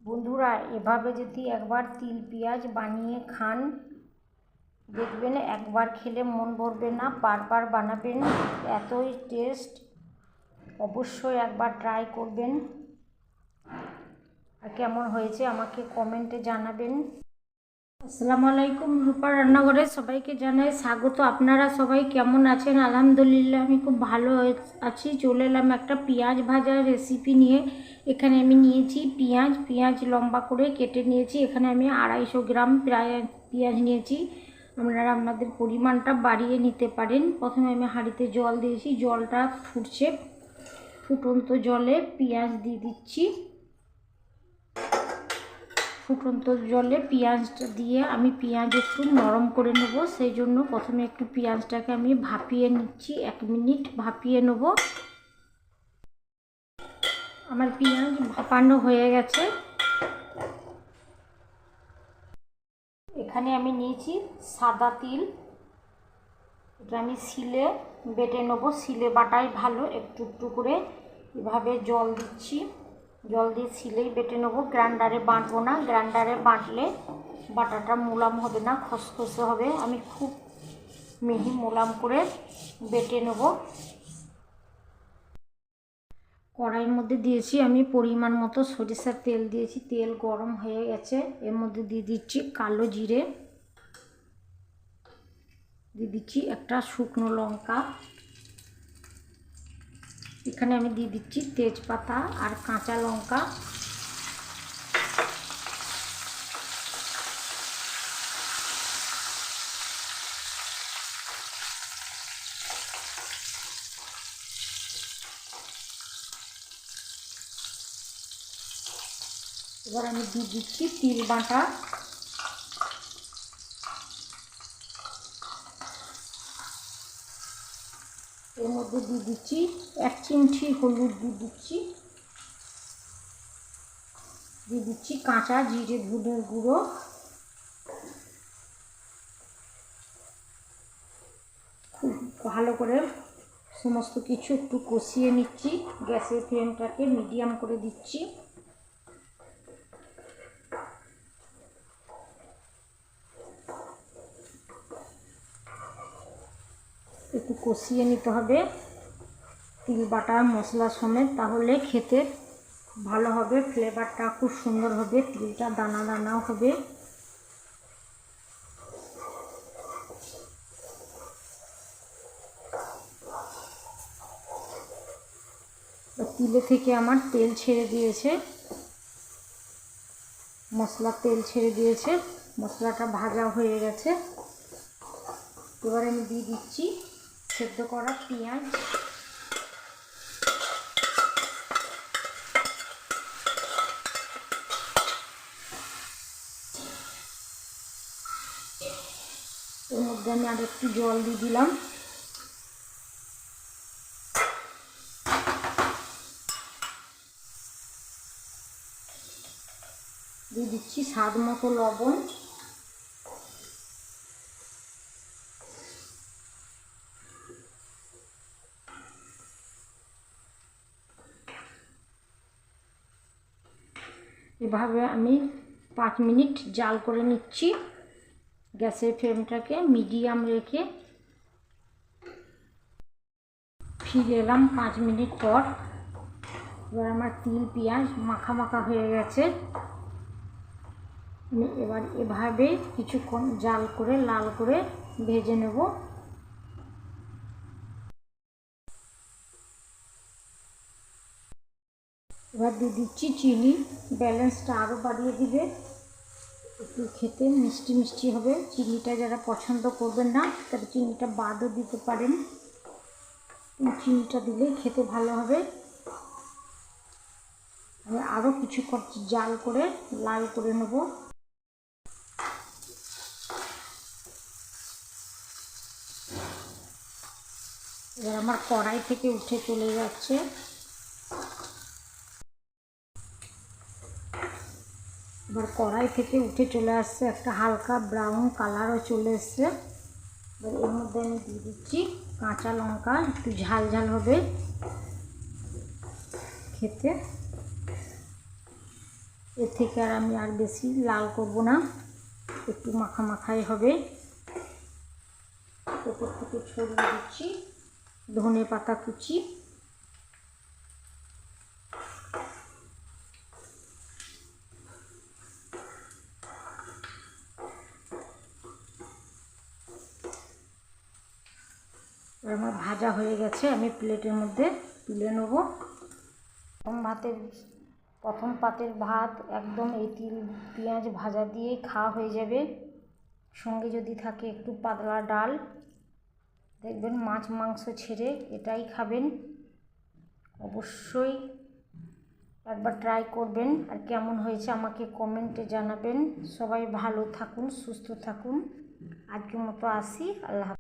বন্ধুরা, এভাবে যদি একবার তিল পেঁয়াজ বানিয়ে খান, দেখবেন একবার খেলে মন ভরবে না, বারবার বানাবেন। এতই টেস্ট, অবশ্যই একবার ট্রাই করবেন। আর কেমন হয়েছে আমাকে কমেন্টে জানাবেন। আসসালামু আলাইকুম, রূপার রান্নাঘরে সবাইকে জানাই স্বাগত। আপনারা সবাই কেমন আছেন? আলহামদুলিল্লাহ আমি খুব ভালো আছি। চলে এলাম একটা পেঁয়াজ ভাজার রেসিপি নিয়ে। এখানে আমি নিয়েছি পেঁয়াজ লম্বা করে কেটে নিয়েছি। এখানে আমি 250 গ্রাম পেঁয়াজ নিয়েছি। আপনারা আপনাদের পরিমাণটা বাড়িয়ে নিতে পারেন। প্রথমে আমি হাঁড়িতে জল দিয়েছি, জলটা ফুটছে। ফুটন্ত জলে পেঁয়াজ দিয়ে দিচ্ছি। ফুটন্ত জলে পেঁয়াজটা দিয়ে আমি পেঁয়াজ একটু নরম করে নেব, সেই জন্য প্রথমে একটু পেঁয়াজটাকে আমি ভাপিয়ে নিচ্ছি। 1 মিনিট ভাপিয়ে নেব। আমার পেঁয়াজ ভাপানো হয়ে গেছে। এখানে আমি নিয়েছি সাদা তিল। এটা আমি শিলে বেটে নেব। শিলে বাটাই ভালো। একটু একটু করে এভাবে জল দিচ্ছি। জল দিয়ে শিলেই বেটে নেব, গ্রাইন্ডারে বাটবো না। গ্রাইন্ডারে বাটলে বাটাটা মোলাম হবে না, খসখসে হবে। আমি খুব মিহি মোলাম করে বেটে নেব। কড়াইয়ের মধ্যে দিয়েছি আমি পরিমাণ মতো সরিষার তেল দিয়েছি। তেল গরম হয়ে গেছে। এর মধ্যে দিয়ে দিচ্ছি কালো জিরে, দিয়ে দিচ্ছি একটা শুকনো লঙ্কা। এখানে আমি দিয়ে দিচ্ছি তেজপাতা আর কাঁচা লঙ্কা। এবার আমি দিয়ে দিচ্ছি তিল বাটা। এর মধ্যে দিয়ে দিচ্ছি 1 চিমটি হলুদ দিয়ে দিচ্ছি কাঁচা জিরে ধনের গুঁড়ো। খুব ভালো করে সমস্ত কিছু একটু কষিয়ে নিচ্ছি। গ্যাসের ফ্লেমটাকে মিডিয়াম করে দিচ্ছি। একটু কষিয়ে নিতে হবে তিল বাটা মশলা সমেত, তাহলে খেতে ভালো হবে, ফ্লেভারটা খুব সুন্দর হবে, তিলটা দানা দানাও হবে। তিলে থেকে আমার তেল ছেড়ে দিয়েছে, মশলার তেল ছেড়ে দিয়েছে, মশলাটা ভাজা হয়ে গেছে। এবার আমি দিয়ে দিচ্ছি সেদ্ধ করা পেঁয়াজ। এর মধ্যে আমি আর একটু জল দিয়ে দিলাম। দিয়ে দিচ্ছি স্বাদ মতো লবণ। এভাবে আমি 5 মিনিট জাল করে নিচ্ছি। গ্যাসের ফ্লেমটাকে মিডিয়াম রেখে ফিরে এলাম 5 মিনিট পর। এবার আমার তিল পেঁয়াজ মাখা মাখা হয়ে গেছে। আমি এবার এভাবে কিছুক্ষণ জাল করে লাল করে ভেজে নেব। এবার দিয়ে দিচ্ছি চিনি, ব্যালেন্সটা আরও বাড়িয়ে দিবে, একটু খেতে মিষ্টি মিষ্টি হবে। চিনিটা যারা পছন্দ করবেন না তারা চিনিটা বাদও দিতে পারেন, চিনিটা দিলে খেতে ভালো হবে। আমি আরও কিছুক্ষণ জাল করে লাল করে নেব। এবার আমার কড়াই থেকে উঠে চলে যাচ্ছে। এবার কড়াই থেকে উঠে চলে আসছে, একটা হালকা ব্রাউন কালারও চলে এসছে। এবার এর মধ্যে আমি দিয়ে দিচ্ছি কাঁচা লঙ্কা, একটু ঝাল ঝাল হবে খেতে। এর থেকে আমি আর বেশি লাল করব না, একটু মাখা মাখাই হবে। উপর থেকে ছড়িয়ে দিচ্ছি ধনে পাতা কুচি। আমার ভাজা হয়ে গেছে, আমি প্লেটের মধ্যে তুলে নেব। প্রথম পাতের ভাত একদম এই তিল পেঁয়াজ ভাজা দিয়ে খাওয়া হয়ে যাবে। সঙ্গে যদি থাকে একটু পাতলা ডাল, দেখবেন মাছ মাংস ছেড়ে এটাই খাবেন। অবশ্যই একবার ট্রাই করবেন, আর কেমন হয়েছে আমাকে কমেন্টে জানাবেন। সবাই ভালো থাকুন, সুস্থ থাকুন। আজকের মতো আসি, আল্লাহ হাফেজ।